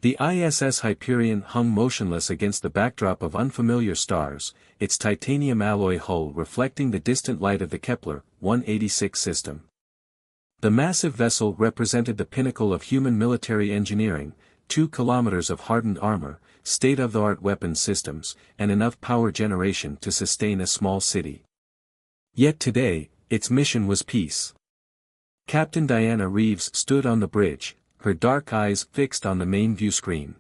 The ISS Hyperion hung motionless against the backdrop of unfamiliar stars, its titanium alloy hull reflecting the distant light of the Kepler 186 system. The massive vessel represented the pinnacle of human military engineering, 2 kilometers of hardened armor, state-of-the-art weapons systems, and enough power generation to sustain a small city. Yet today, its mission was peace. Captain Diana Reeves stood on the bridge, her dark eyes fixed on the main view screen.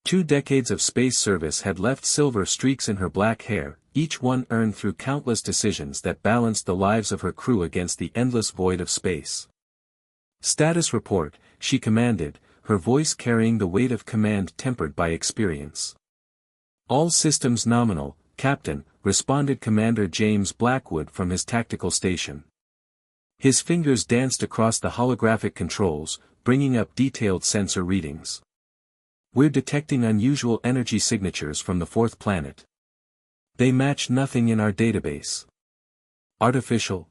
2 decades of space service had left silver streaks in her black hair, each one earned through countless decisions that balanced the lives of her crew against the endless void of space. "Status report," she commanded, her voice carrying the weight of command tempered by experience. "All systems nominal, Captain," responded Commander James Blackwood from his tactical station. His fingers danced across the holographic controls, bringing up detailed sensor readings. "We're detecting unusual energy signatures from the 4th planet. They match nothing in our database." "Artificial?"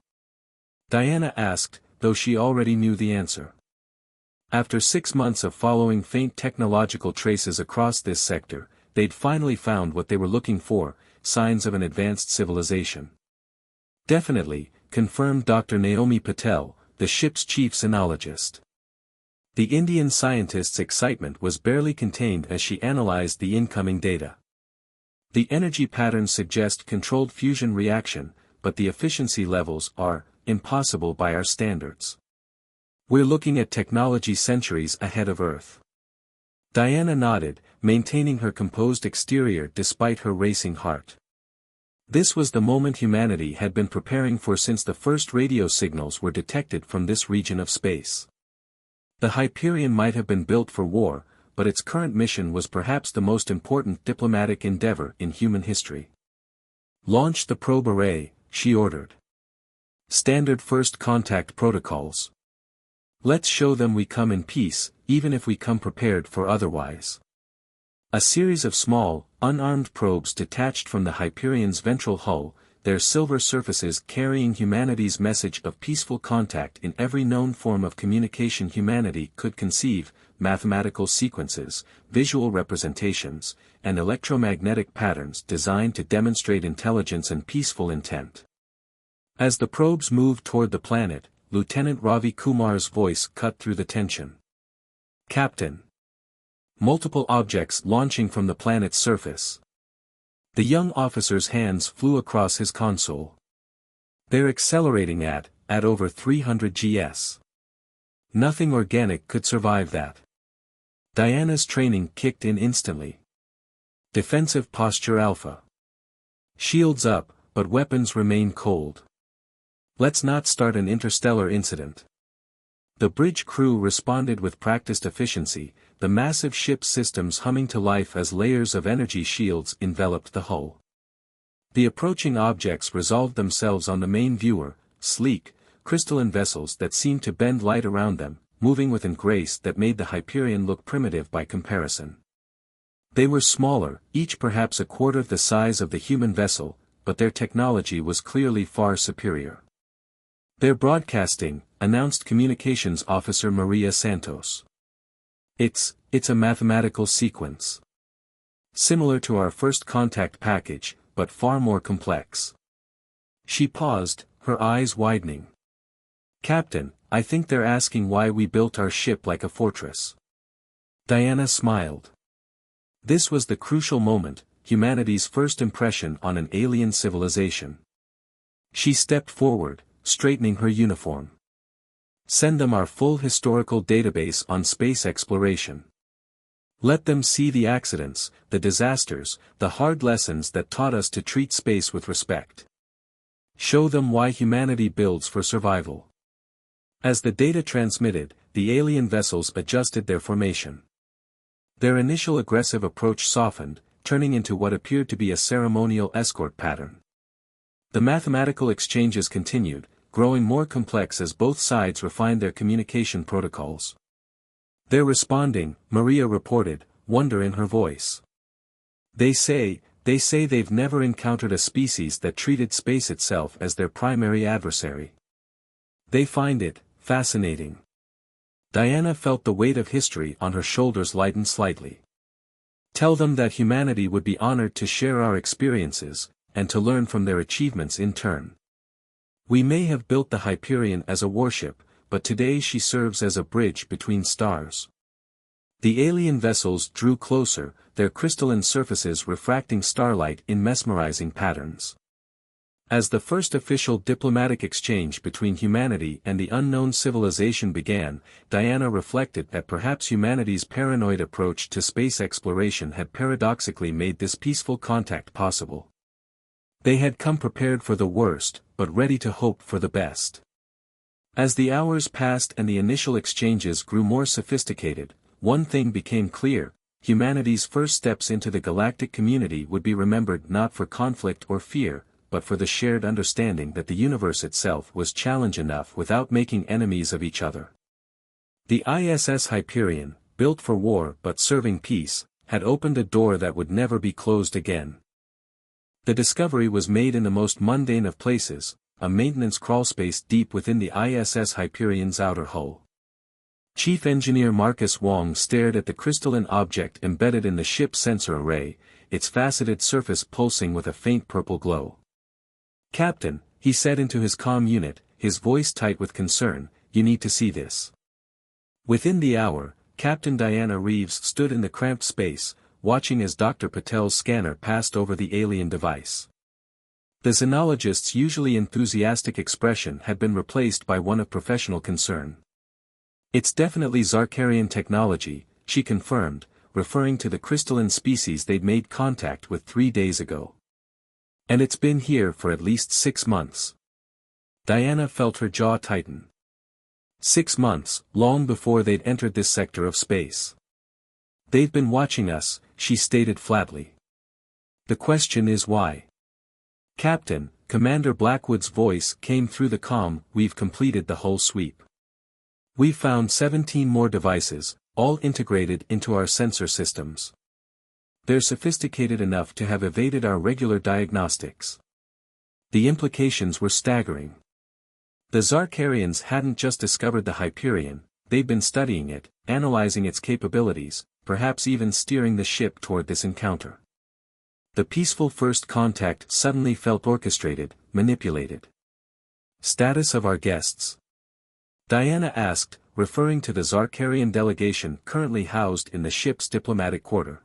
Diana asked, though she already knew the answer. After 6 months of following faint technological traces across this sector, they'd finally found what they were looking for, signs of an advanced civilization. "Definitely," confirmed Dr. Naomi Patel, the ship's chief sinologist. The Indian scientist's excitement was barely contained as she analyzed the incoming data. "The energy patterns suggest controlled fusion reaction, but the efficiency levels are impossible by our standards. We're looking at technology centuries ahead of Earth." Diana nodded, maintaining her composed exterior despite her racing heart. This was the moment humanity had been preparing for since the first radio signals were detected from this region of space. The Hyperion might have been built for war, but its current mission was perhaps the most important diplomatic endeavor in human history. "Launch the probe array," she ordered. "Standard first contact protocols. Let's show them we come in peace, even if we come prepared for otherwise." A series of small, unarmed probes detached from the Hyperion's ventral hull, their silver surfaces carrying humanity's message of peaceful contact in every known form of communication humanity could conceive, mathematical sequences, visual representations, and electromagnetic patterns designed to demonstrate intelligence and peaceful intent. As the probes moved toward the planet, Lieutenant Ravi Kumar's voice cut through the tension. "Captain. Multiple objects launching from the planet's surface." The young officer's hands flew across his console. "They're accelerating at over 300 gs. Nothing organic could survive that." Diana's training kicked in instantly. Defensive posture alpha. Shields up, but weapons remain cold. Let's not start an interstellar incident. The bridge crew responded with practiced efficiency, the massive ship's systems humming to life as layers of energy shields enveloped the hull. The approaching objects resolved themselves on the main viewer, sleek, crystalline vessels that seemed to bend light around them, moving with a grace that made the Hyperion look primitive by comparison. They were smaller, each perhaps a quarter the size of the human vessel, but their technology was clearly far superior. "They're broadcasting," announced Communications Officer Maria Santos. It's a mathematical sequence. Similar to our first contact package, but far more complex." She paused, her eyes widening. "Captain, I think they're asking why we built our ship like a fortress." Diana smiled. This was the crucial moment, humanity's first impression on an alien civilization. She stepped forward, straightening her uniform. "Send them our full historical database on space exploration. Let them see the accidents, the disasters, the hard lessons that taught us to treat space with respect. Show them why humanity builds for survival." As the data transmitted, the alien vessels adjusted their formation. Their initial aggressive approach softened, turning into what appeared to be a ceremonial escort pattern. The mathematical exchanges continued, growing more complex as both sides refined their communication protocols. "They're responding," Maria reported, wonder in her voice. They say they've never encountered a species that treated space itself as their primary adversary. They find it fascinating." Diana felt the weight of history on her shoulders lighten slightly. Tell them that humanity would be honored to share our experiences, and to learn from their achievements in turn. We may have built the Hyperion as a warship, but today she serves as a bridge between stars. The alien vessels drew closer, their crystalline surfaces refracting starlight in mesmerizing patterns. As the first official diplomatic exchange between humanity and the unknown civilization began, Diana reflected that perhaps humanity's paranoid approach to space exploration had paradoxically made this peaceful contact possible. They had come prepared for the worst, but ready to hope for the best. As the hours passed and the initial exchanges grew more sophisticated, one thing became clear: humanity's first steps into the galactic community would be remembered not for conflict or fear, but for the shared understanding that the universe itself was challenge enough without making enemies of each other. The ISS Hyperion, built for war but serving peace, had opened a door that would never be closed again. The discovery was made in the most mundane of places, a maintenance crawlspace deep within the ISS Hyperion's outer hull. Chief Engineer Marcus Wong stared at the crystalline object embedded in the ship's sensor array, its faceted surface pulsing with a faint purple glow. "Captain," he said into his comm unit, his voice tight with concern, "you need to see this." Within the hour, Captain Diana Reeves stood in the cramped space, watching as Dr. Patel's scanner passed over the alien device. The xenologist's usually enthusiastic expression had been replaced by one of professional concern. "It's definitely Zarkarian technology," she confirmed, referring to the crystalline species they'd made contact with 3 days ago. "And it's been here for at least 6 months. Diana felt her jaw tighten. 6 months, long before they'd entered this sector of space. "They've been watching us," she stated flatly. "The question is why?" "Captain," Commander Blackwood's voice came through the comm, "we've completed the whole sweep. We've found 17 more devices, all integrated into our sensor systems. They're sophisticated enough to have evaded our regular diagnostics." The implications were staggering. The Zarkarians hadn't just discovered the Hyperion, they'd been studying it, analyzing its capabilities, perhaps even steering the ship toward this encounter. The peaceful first contact suddenly felt orchestrated, manipulated. "Status of our guests?" Diana asked, referring to the Zarkarian delegation currently housed in the ship's diplomatic quarter.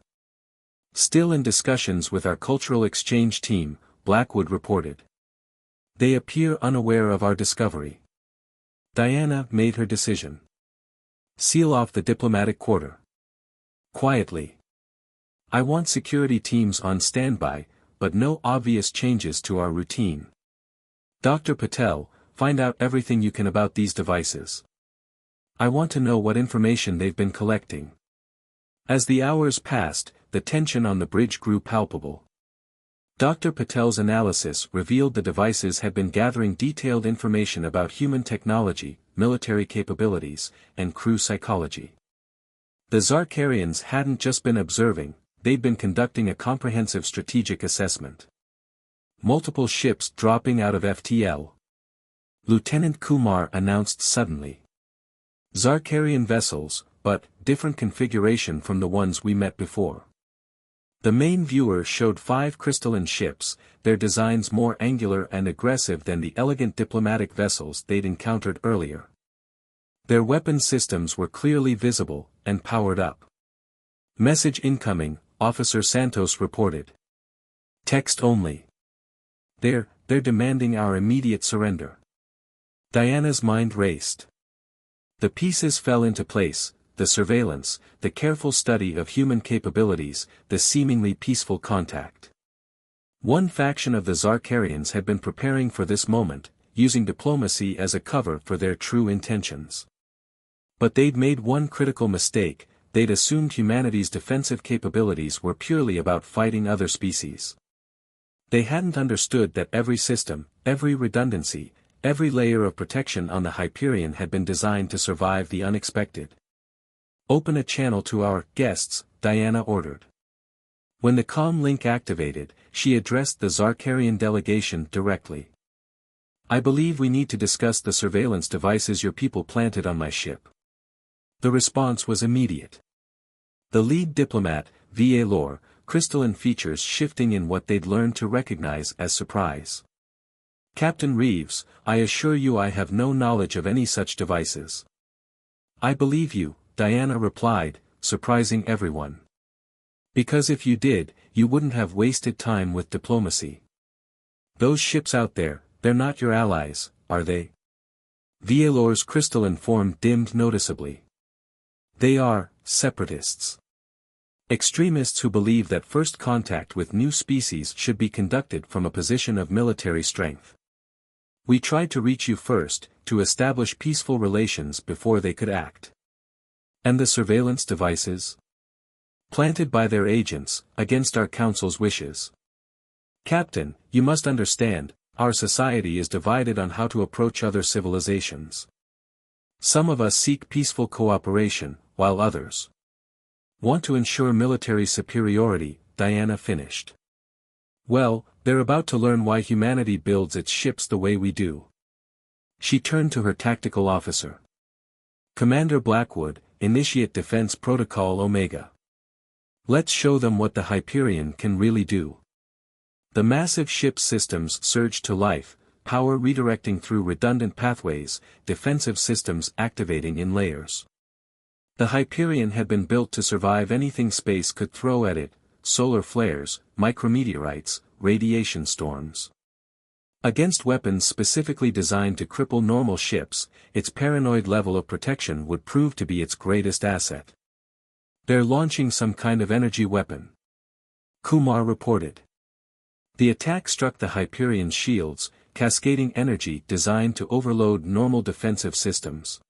"Still in discussions with our cultural exchange team," Blackwood reported. "They appear unaware of our discovery." Diana made her decision. "Seal off the diplomatic quarter. Quietly. I want security teams on standby, but no obvious changes to our routine. Dr. Patel, find out everything you can about these devices. I want to know what information they've been collecting." As the hours passed, the tension on the bridge grew palpable. Dr. Patel's analysis revealed the devices had been gathering detailed information about human technology, military capabilities, and crew psychology. The Zarkarians hadn't just been observing, they'd been conducting a comprehensive strategic assessment. "Multiple ships dropping out of FTL," Lieutenant Kumar announced suddenly. "Zarkarian vessels, but different configuration from the ones we met before." The main viewer showed 5 crystalline ships, their designs more angular and aggressive than the elegant diplomatic vessels they'd encountered earlier. Their weapon systems were clearly visible, and powered up. "Message incoming," Officer Santos reported. "Text only. They're demanding our immediate surrender." Diana's mind raced. The pieces fell into place: the surveillance, the careful study of human capabilities, the seemingly peaceful contact. One faction of the Zarkarians had been preparing for this moment, using diplomacy as a cover for their true intentions. But they'd made one critical mistake: they'd assumed humanity's defensive capabilities were purely about fighting other species. They hadn't understood that every system, every redundancy, every layer of protection on the Hyperion had been designed to survive the unexpected. "Open a channel to our guests," Diana ordered. When the comm link activated, she addressed the Zarkarian delegation directly. "I believe we need to discuss the surveillance devices your people planted on my ship. The response was immediate. The lead diplomat, Va Lore, crystalline features shifting in what they'd learned to recognize as surprise. Captain Reeves, I assure you I have no knowledge of any such devices. I believe you, Diana replied, surprising everyone. Because if you did, you wouldn't have wasted time with diplomacy. Those ships out there, they're not your allies, are they? Vialor's crystalline form dimmed noticeably. They are separatists. Extremists who believe that first contact with new species should be conducted from a position of military strength. We tried to reach you first, to establish peaceful relations before they could act. And the surveillance devices? Planted by their agents, against our council's wishes. Captain, you must understand, our society is divided on how to approach other civilizations. Some of us seek peaceful cooperation, while others want to ensure military superiority, Diana finished. Well, they're about to learn why humanity builds its ships the way we do. She turned to her tactical officer. Commander Blackwood, initiate Defense Protocol Omega. Let's show them what the Hyperion can really do. The massive ship's systems surged to life, power redirecting through redundant pathways, defensive systems activating in layers. The Hyperion had been built to survive anything space could throw at it, solar flares, micrometeorites, radiation storms. Against weapons specifically designed to cripple normal ships, its paranoid level of protection would prove to be its greatest asset. They're launching some kind of energy weapon, Kumar reported. The attack struck the Hyperion's shields, cascading energy designed to overload normal defensive systems.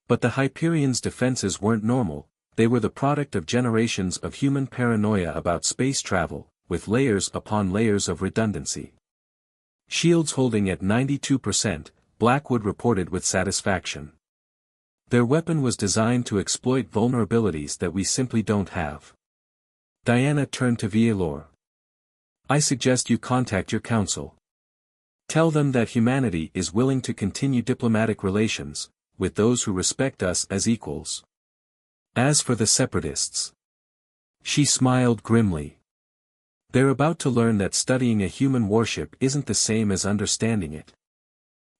But the Hyperion's defenses weren't normal, they were the product of generations of human paranoia about space travel, with layers upon layers of redundancy. Shields holding at 92%, Blackwood reported with satisfaction. Their weapon was designed to exploit vulnerabilities that we simply don't have. Diana turned to Vialor. I suggest you contact your council. Tell them that humanity is willing to continue diplomatic relations, with those who respect us as equals. As for the separatists, she smiled grimly. They're about to learn that studying a human warship isn't the same as understanding it.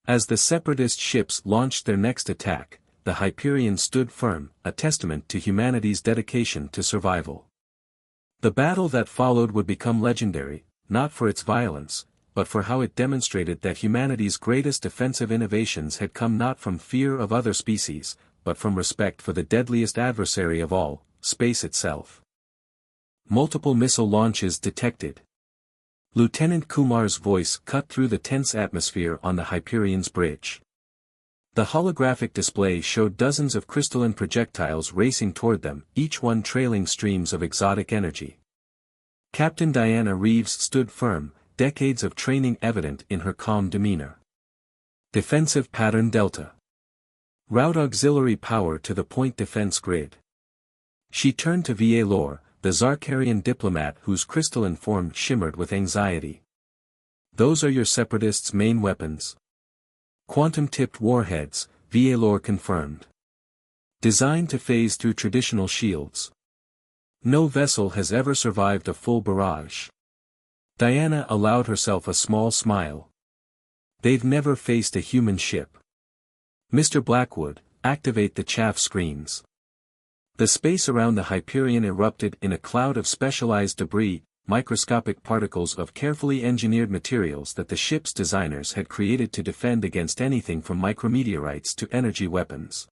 As the separatist ships launched their next attack, the Hyperion stood firm, a testament to humanity's dedication to survival. The battle that followed would become legendary, not for its violence, but for how it demonstrated that humanity's greatest defensive innovations had come not from fear of other species, but from respect for the deadliest adversary of all, space itself. Multiple missile launches detected. Lieutenant Kumar's voice cut through the tense atmosphere on the Hyperion's bridge. The holographic display showed dozens of crystalline projectiles racing toward them, each one trailing streams of exotic energy. Captain Diana Reeves stood firm, decades of training evident in her calm demeanor. Defensive pattern Delta. Route auxiliary power to the point defense grid. She turned to Va Lore, the Zarkarian diplomat whose crystalline form shimmered with anxiety. Those are your separatists' main weapons. Quantum-tipped warheads, Va Lore confirmed. Designed to phase through traditional shields. No vessel has ever survived a full barrage. Diana allowed herself a small smile. They've never faced a human ship. Mr. Blackwood, activate the chaff screens. The space around the Hyperion erupted in a cloud of specialized debris, microscopic particles of carefully engineered materials that the ship's designers had created to defend against anything from micrometeorites to energy weapons.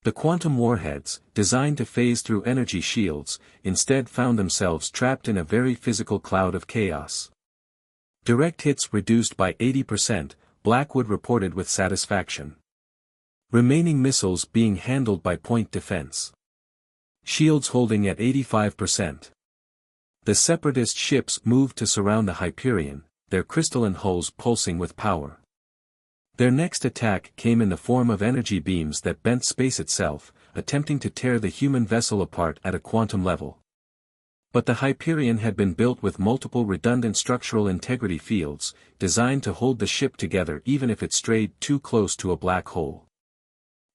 The quantum warheads, designed to phase through energy shields, instead found themselves trapped in a very physical cloud of chaos. Direct hits reduced by 80%, Blackwood reported with satisfaction. Remaining missiles being handled by point defense. Shields holding at 85%. The separatist ships moved to surround the Hyperion, their crystalline hulls pulsing with power. Their next attack came in the form of energy beams that bent space itself, attempting to tear the human vessel apart at a quantum level. But the Hyperion had been built with multiple redundant structural integrity fields, designed to hold the ship together even if it strayed too close to a black hole.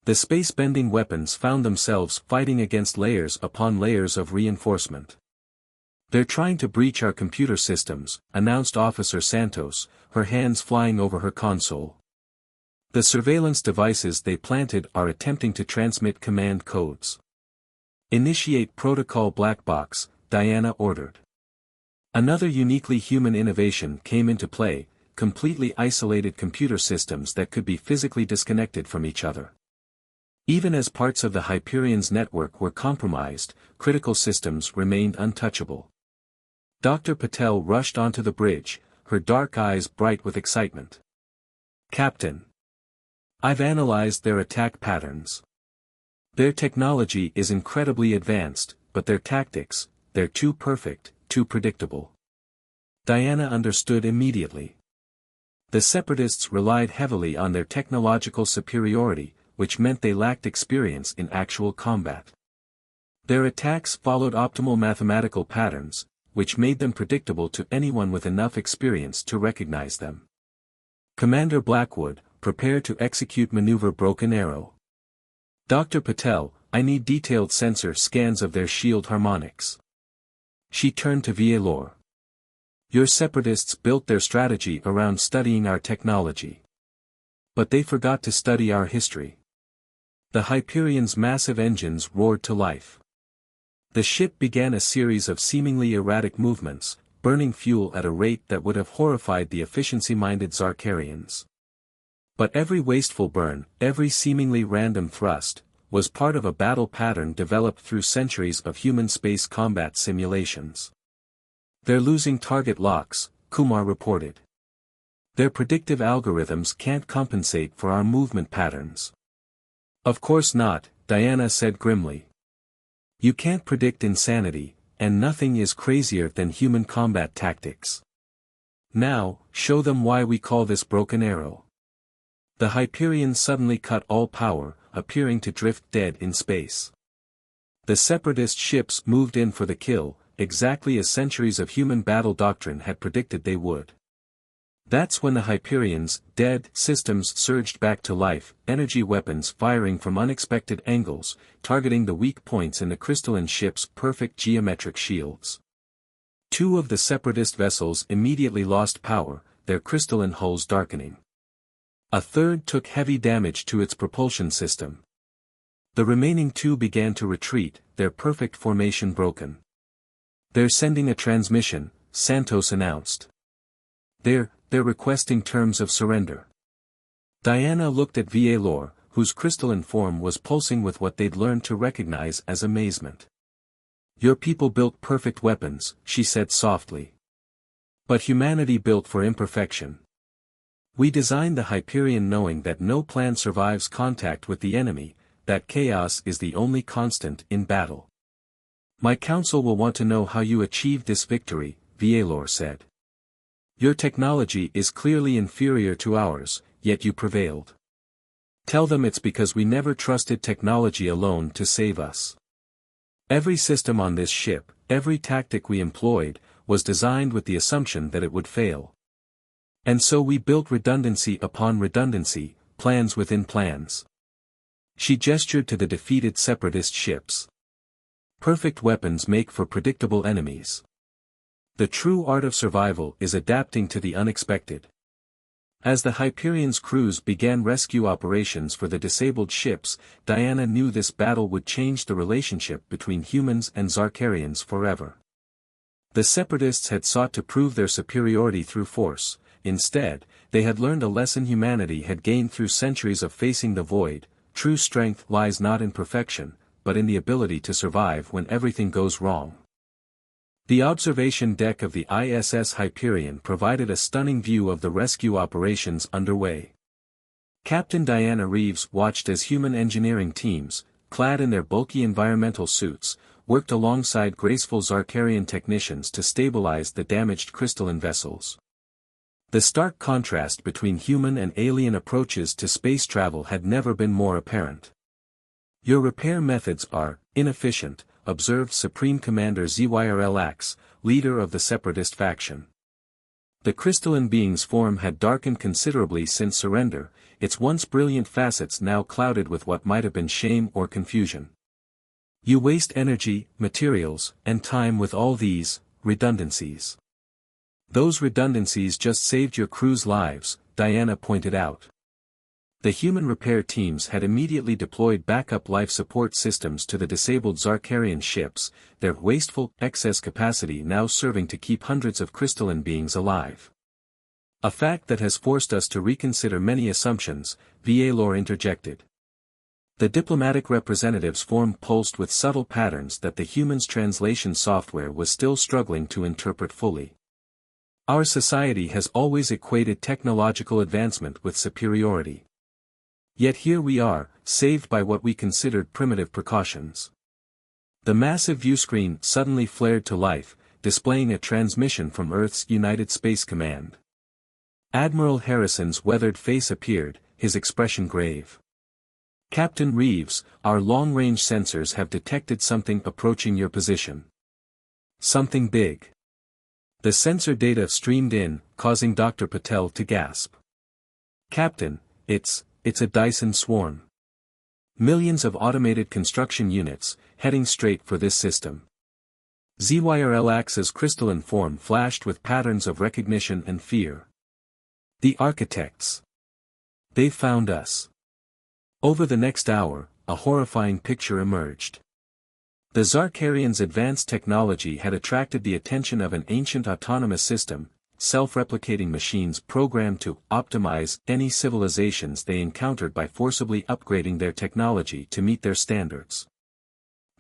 The space-bending weapons found themselves fighting against layers upon layers of reinforcement. "They're trying to breach our computer systems," announced Officer Santos, her hands flying over her console. "The surveillance devices they planted are attempting to transmit command codes." "Initiate protocol black box," Diana ordered. Another uniquely human innovation came into play, completely isolated computer systems that could be physically disconnected from each other. Even as parts of the Hyperion's network were compromised, critical systems remained untouchable. Dr. Patel rushed onto the bridge, her dark eyes bright with excitement. "Captain, I've analyzed their attack patterns. Their technology is incredibly advanced, but their tactics, they're too perfect, too predictable." Diana understood immediately. The Separatists relied heavily on their technological superiority, which meant they lacked experience in actual combat. Their attacks followed optimal mathematical patterns, which made them predictable to anyone with enough experience to recognize them. "Commander Blackwood, prepare to execute maneuver Broken Arrow." "Dr. Patel, I need detailed sensor scans of their shield harmonics." She turned to Vielor. "Your Separatists built their strategy around studying our technology. But they forgot to study our history." The Hyperion's massive engines roared to life. The ship began a series of seemingly erratic movements, burning fuel at a rate that would have horrified the efficiency-minded Zarkarians. But every wasteful burn, every seemingly random thrust, was part of a battle pattern developed through centuries of human space combat simulations. "They're losing target locks," Kumar reported. "Their predictive algorithms can't compensate for our movement patterns." "Of course not," Diana said grimly. "You can't predict insanity, and nothing is crazier than human combat tactics. Now, show them why we call this Broken Arrow." The Hyperion suddenly cut all power, appearing to drift dead in space. The Separatist ships moved in for the kill, exactly as centuries of human battle doctrine had predicted they would. That's when the Hyperion's dead systems surged back to life, energy weapons firing from unexpected angles, targeting the weak points in the crystalline ship's perfect geometric shields. Two of the Separatist vessels immediately lost power, their crystalline hulls darkening. A third took heavy damage to its propulsion system. The remaining two began to retreat, their perfect formation broken. "They're sending a transmission," Santos announced. They're requesting terms of surrender." Diana looked at Vielor, whose crystalline form was pulsing with what they'd learned to recognize as amazement. "Your people built perfect weapons," she said softly. "But humanity built for imperfection. We designed the Hyperion knowing that no plan survives contact with the enemy, that chaos is the only constant in battle. My council will want to know how you achieved this victory," Vielor said. "Your technology is clearly inferior to ours, yet you prevailed. Tell them it's because we never trusted technology alone to save us. Every system on this ship, every tactic we employed, was designed with the assumption that it would fail. And so we built redundancy upon redundancy, plans within plans." She gestured to the defeated Separatist ships. "Perfect weapons make for predictable enemies. The true art of survival is adapting to the unexpected." As the Hyperion's crews began rescue operations for the disabled ships, Diana knew this battle would change the relationship between humans and Zarkarians forever. The Separatists had sought to prove their superiority through force. Instead, they had learned a lesson humanity had gained through centuries of facing the void. True strength lies not in perfection, but in the ability to survive when everything goes wrong. The observation deck of the ISS Hyperion provided a stunning view of the rescue operations underway. Captain Diana Reeves watched as human engineering teams, clad in their bulky environmental suits, worked alongside graceful Zarkarian technicians to stabilize the damaged crystalline vessels. The stark contrast between human and alien approaches to space travel had never been more apparent. "Your repair methods are inefficient," observed Supreme Commander Zyrl Ax, leader of the Separatist faction. The crystalline being's form had darkened considerably since surrender, its once brilliant facets now clouded with what might have been shame or confusion. You waste energy, materials, and time with all these redundancies. Those redundancies just saved your crew's lives, Diana pointed out. The human repair teams had immediately deployed backup life support systems to the disabled Zarkarian ships, their wasteful, excess capacity now serving to keep hundreds of crystalline beings alive. A fact that has forced us to reconsider many assumptions, Valor interjected. The diplomatic representative's form pulsed with subtle patterns that the human's translation software was still struggling to interpret fully. Our society has always equated technological advancement with superiority. Yet here we are, saved by what we considered primitive precautions. The massive viewscreen suddenly flared to life, displaying a transmission from Earth's United Space Command. Admiral Harrison's weathered face appeared, his expression grave. Captain Reeves, our long-range sensors have detected something approaching your position. Something big. The sensor data streamed in, causing Dr. Patel to gasp. Captain, it's a Dyson swarm. Millions of automated construction units, heading straight for this system. Zyrlax's crystalline form flashed with patterns of recognition and fear. The architects. They've found us. Over the next hour, a horrifying picture emerged. The Zarkarians' advanced technology had attracted the attention of an ancient autonomous system, self-replicating machines programmed to optimize any civilizations they encountered by forcibly upgrading their technology to meet their standards.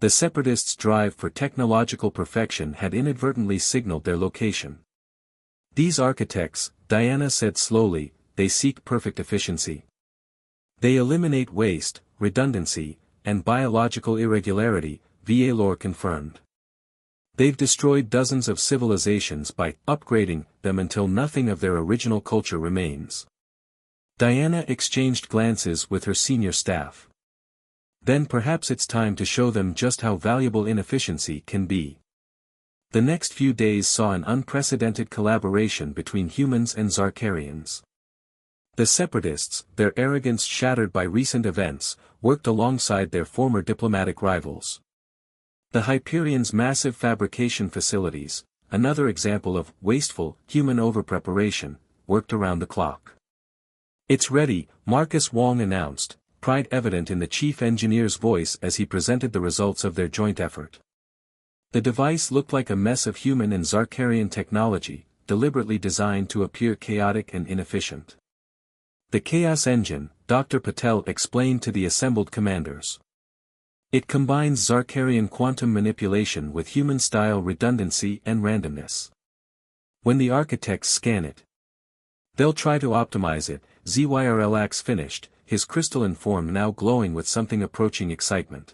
The Separatists' drive for technological perfection had inadvertently signaled their location. These architects, Diana said slowly, they seek perfect efficiency. They eliminate waste, redundancy, and biological irregularity, Valor confirmed. They've destroyed dozens of civilizations by upgrading them until nothing of their original culture remains. Diana exchanged glances with her senior staff. Then perhaps it's time to show them just how valuable inefficiency can be. The next few days saw an unprecedented collaboration between humans and Zarkarians. The Separatists, their arrogance shattered by recent events, worked alongside their former diplomatic rivals. The Hyperions' massive fabrication facilities, another example of wasteful, human overpreparation, worked around the clock. It's ready, Marcus Wong announced, pride evident in the chief engineer's voice as he presented the results of their joint effort. The device looked like a mess of human and Zarkarian technology, deliberately designed to appear chaotic and inefficient. The Chaos Engine, Dr. Patel explained to the assembled commanders. It combines Zarkarian quantum manipulation with human-style redundancy and randomness. When the architects scan it, they'll try to optimize it, Zyrlax finished, his crystalline form now glowing with something approaching excitement.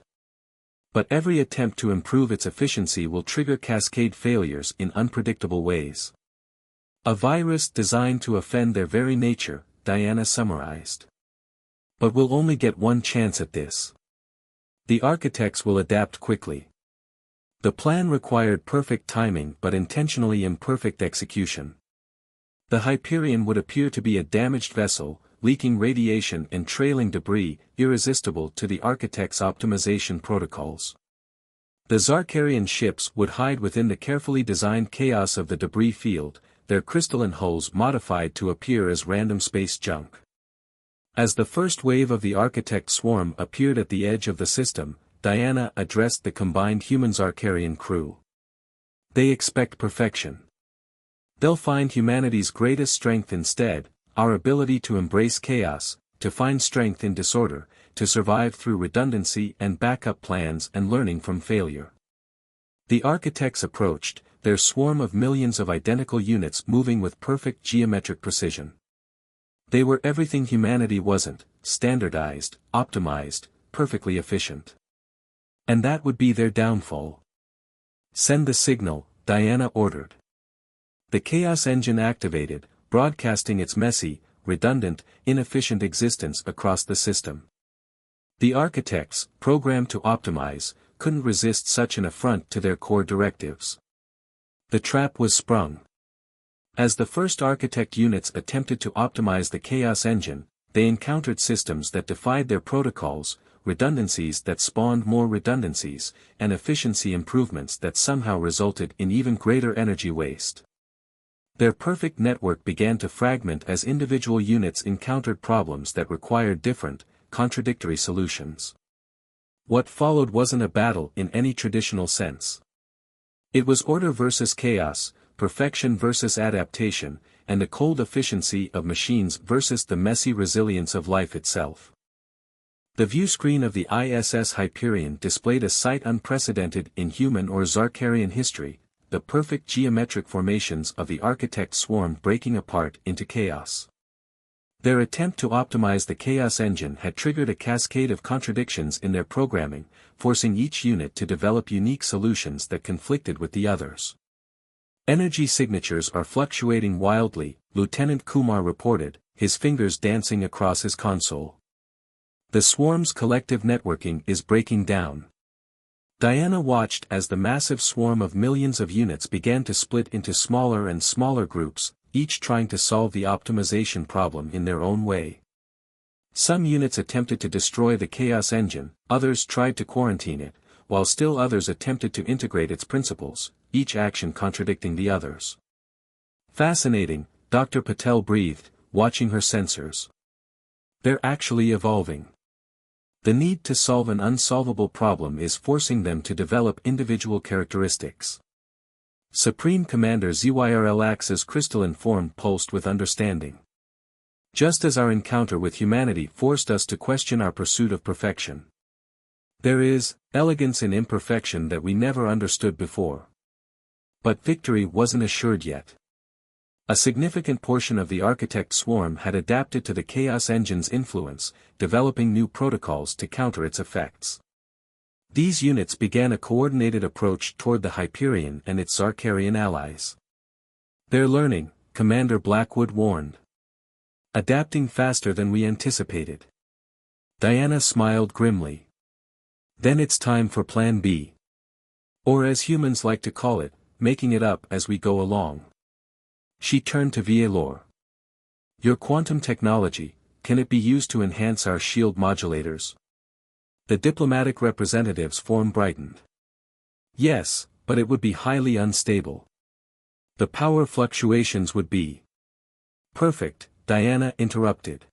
But every attempt to improve its efficiency will trigger cascade failures in unpredictable ways. A virus designed to offend their very nature, Diana summarized. But we'll only get one chance at this. The architects will adapt quickly. The plan required perfect timing but intentionally imperfect execution. The Hyperion would appear to be a damaged vessel, leaking radiation and trailing debris, irresistible to the architects' optimization protocols. The Zarkarian ships would hide within the carefully designed chaos of the debris field, their crystalline hulls modified to appear as random space junk. As the first wave of the architect swarm appeared at the edge of the system, Diana addressed the combined human Zarkarian crew. They expect perfection. They'll find humanity's greatest strength instead, our ability to embrace chaos, to find strength in disorder, to survive through redundancy and backup plans and learning from failure. The architects approached, their swarm of millions of identical units moving with perfect geometric precision. They were everything humanity wasn't, standardized, optimized, perfectly efficient. And that would be their downfall. Send the signal, Diana ordered. The Chaos Engine activated, broadcasting its messy, redundant, inefficient existence across the system. The architects, programmed to optimize, couldn't resist such an affront to their core directives. The trap was sprung. As the first architect units attempted to optimize the Chaos engine, they encountered systems that defied their protocols, redundancies that spawned more redundancies, and efficiency improvements that somehow resulted in even greater energy waste. Their perfect network began to fragment as individual units encountered problems that required different, contradictory solutions. What followed wasn't a battle in any traditional sense. It was order versus chaos, perfection versus adaptation, and the cold efficiency of machines versus the messy resilience of life itself. The viewscreen of the ISS Hyperion displayed a sight unprecedented in human or Zarkarian history, the perfect geometric formations of the architect swarm breaking apart into chaos. Their attempt to optimize the Chaos engine had triggered a cascade of contradictions in their programming, forcing each unit to develop unique solutions that conflicted with the others. Energy signatures are fluctuating wildly, Lieutenant Kumar reported, his fingers dancing across his console. The swarm's collective networking is breaking down. Diana watched as the massive swarm of millions of units began to split into smaller and smaller groups, each trying to solve the optimization problem in their own way. Some units attempted to destroy the Chaos engine, others tried to quarantine it, while still others attempted to integrate its principles, each action contradicting the others. Fascinating, Dr. Patel breathed, watching her sensors. They're actually evolving. The need to solve an unsolvable problem is forcing them to develop individual characteristics. Supreme Commander Zyrl-Ax's crystalline form pulsed with understanding. Just as our encounter with humanity forced us to question our pursuit of perfection. There is elegance in imperfection that we never understood before. But victory wasn't assured yet. A significant portion of the architect swarm had adapted to the Chaos engine's influence, developing new protocols to counter its effects. These units began a coordinated approach toward the Hyperion and its Zarkarian allies. They're learning, Commander Blackwood warned. Adapting faster than we anticipated. Diana smiled grimly. Then it's time for Plan B. Or as humans like to call it, making it up as we go along. She turned to Vialor. Your quantum technology, can it be used to enhance our shield modulators? The diplomatic representative's form brightened. Yes, but it would be highly unstable. The power fluctuations would be. Perfect, Diana interrupted.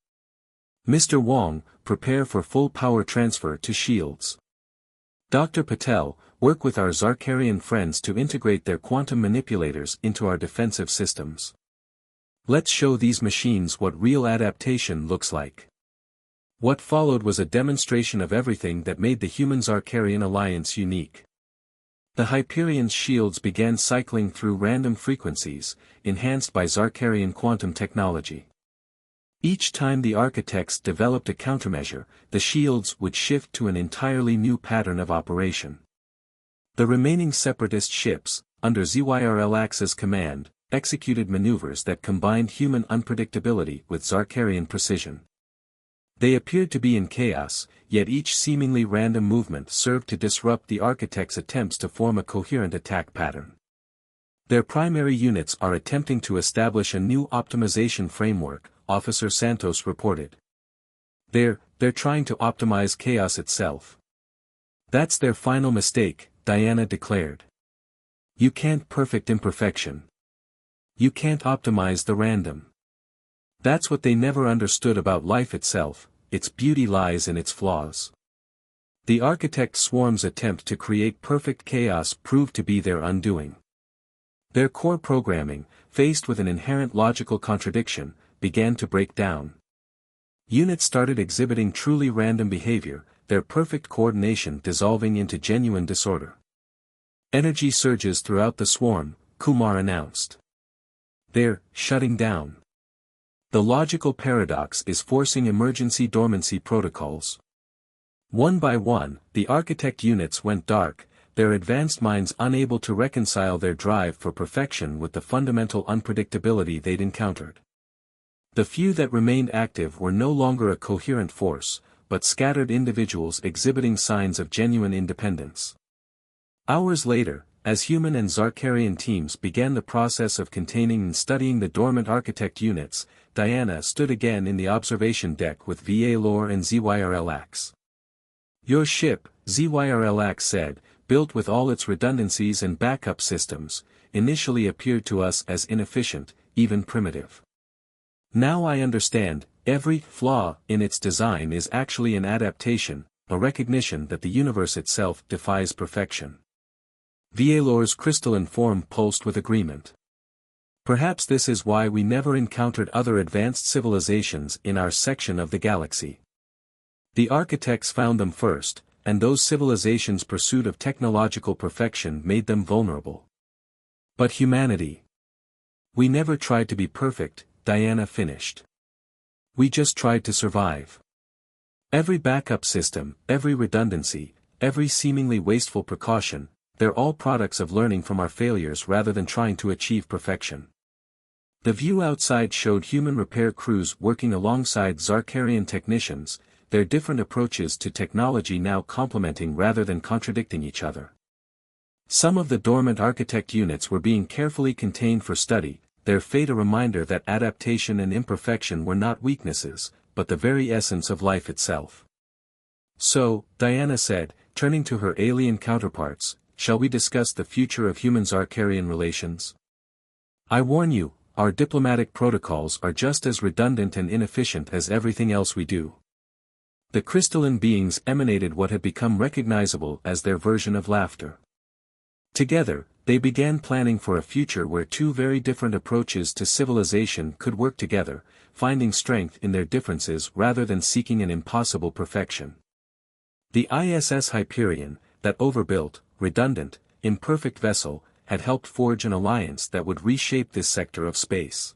Mr. Wong, prepare for full power transfer to shields. Dr. Patel, work with our Zarkarian friends to integrate their quantum manipulators into our defensive systems. Let's show these machines what real adaptation looks like. What followed was a demonstration of everything that made the human-Zarkarian alliance unique. The Hyperion's shields began cycling through random frequencies, enhanced by Zarkarian quantum technology. Each time the architects developed a countermeasure, the shields would shift to an entirely new pattern of operation. The remaining separatist ships, under Zyrl-Ax's command, executed maneuvers that combined human unpredictability with Zarkarian precision. They appeared to be in chaos, yet each seemingly random movement served to disrupt the architects' attempts to form a coherent attack pattern. Their primary units are attempting to establish a new optimization framework, Officer Santos reported. They're trying to optimize chaos itself. That's their final mistake, Diana declared. You can't perfect imperfection. You can't optimize the random. That's what they never understood about life itself, its beauty lies in its flaws. The architect swarm's attempt to create perfect chaos proved to be their undoing. Their core programming, faced with an inherent logical contradiction, began to break down. Units started exhibiting truly random behavior, their perfect coordination dissolving into genuine disorder. Energy surges throughout the swarm, Kumar announced. They're shutting down. The logical paradox is forcing emergency dormancy protocols. One by one, the architect units went dark, their advanced minds unable to reconcile their drive for perfection with the fundamental unpredictability they'd encountered. The few that remained active were no longer a coherent force, but scattered individuals exhibiting signs of genuine independence. Hours later, as human and Zarkarian teams began the process of containing and studying the dormant architect units, Diana stood again in the observation deck with Valor and Zyrlax. "Your ship," Zyrlax said, "built with all its redundancies and backup systems, initially appeared to us as inefficient, even primitive. Now I understand, every flaw in its design is actually an adaptation, a recognition that the universe itself defies perfection." Valor's crystalline form pulsed with agreement. "Perhaps this is why we never encountered other advanced civilizations in our section of the galaxy. The architects found them first, and those civilizations' pursuit of technological perfection made them vulnerable. But humanity? We never tried to be perfect," Diana finished. "We just tried to survive. Every backup system, every redundancy, every seemingly wasteful precaution, they're all products of learning from our failures rather than trying to achieve perfection." The view outside showed human repair crews working alongside Zarkarian technicians, their different approaches to technology now complementing rather than contradicting each other. Some of the dormant architect units were being carefully contained for study, their fate a reminder that adaptation and imperfection were not weaknesses, but the very essence of life itself. "So," Diana said, turning to her alien counterparts, "shall we discuss the future of human-Zarkarian relations? I warn you, our diplomatic protocols are just as redundant and inefficient as everything else we do." The crystalline beings emanated what had become recognizable as their version of laughter. Together, they began planning for a future where two very different approaches to civilization could work together, finding strength in their differences rather than seeking an impossible perfection. The ISS Hyperion, that overbuilt, redundant, imperfect vessel, had helped forge an alliance that would reshape this sector of space.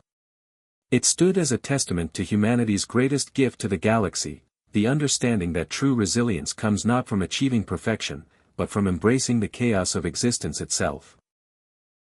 It stood as a testament to humanity's greatest gift to the galaxy, the understanding that true resilience comes not from achieving perfection, but from embracing the chaos of existence itself.